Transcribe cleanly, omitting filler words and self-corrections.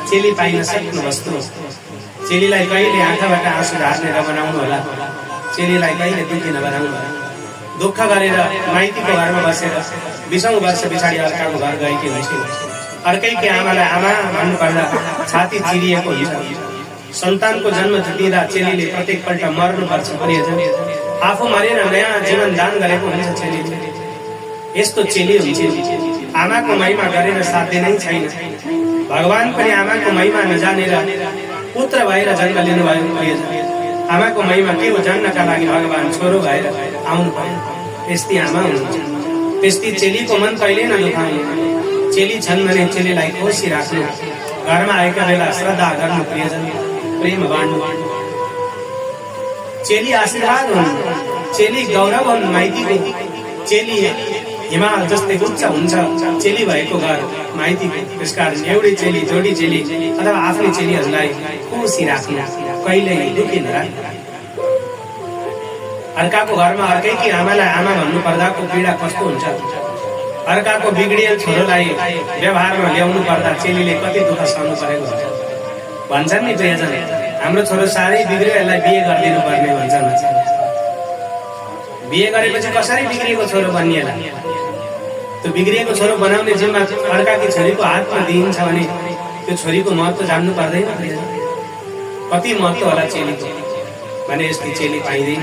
चेली पाइन सक्नु वस्तु। चेलीलाई कहिले आँखाबाट आँसु झार्ने बनाउनु होला, चेलीलाई कहिले दुखी नबनाउनु होला। दुःख गरेर माइतीको घरमा बसेर 20औं वर्ष पछाडि अर्काको घर गएकी हुन्छन्। अर्कैकी आमालाई आमा भन्नुपर्दा छाती चिरिएको हुन्छ। सन्तानको जन्म दिँदा चेलीले प्रत्येकपल्ट मर्नुपर्छ प्रियजन। आफू मरेर नयाँ जीवन दान गरेको हुन्छ चेलीले। यस्तो चेली हुन्छ। आमाको महिमा गरेर साध्य नै छैन। भगवान पनि आमाको महिमा नजानेर पुत्र भएर जन्म लिनुभयो प्रियजन। आमाको महिमा के हो जान्नका लागि भगवान छोरो भएर आउनु भयो। त्यस्ती आमा हुनुहुन्छ। त्यस्ती चेलीको मन कहिले नदुखाउनु। चेली छन् भने चेलीलाई खुसी राख्नु। घरमा आएका बेला श्रद्धा गर्नु प्रियजन, प्रेम बाँड्नु। चेली आशीर्वाद हुन्, चेली गौरव हुन् माइतीको। चेली हिमाल जस्तै उच्च हुन्छ चेली भएको घर माइतीको। त्यसकारण एउटै चेली, जोडी चेली अथवा आफ्नै चेलीहरूलाई खुसी राख्नु, कहिल्यै दुखी नराख्नु। अर्काको घरमा अर्कैकी आमालाई आमा भन्नु पर्दाको पीडा कस्तो हुन्छ। अर्काको बिग्डियल छोरोलाई व्यवहारमा ल्याउनु पर्दा चेलीले कति दुःख सहनु परेको हुन्छ। भन्छन् नि प्रियजन, हाम्रो छोरो साह्रै बिग्रियो, यसलाई बिहे गरिदिनु पर्ने भन्छन्। बिहे गरेपछि कसरी बिग्रिएको छोरो बनिएला? त्यो बिग्रिएको छोरो बनाउने जिम्मा अर्काकी छोरीको हातमा दिइन्छ भने त्यो छोरीको महत्त्व जान्नु पर्दैन। कति महत्त्व होला चेलीको भने यस्तै चेली पाइँदैन।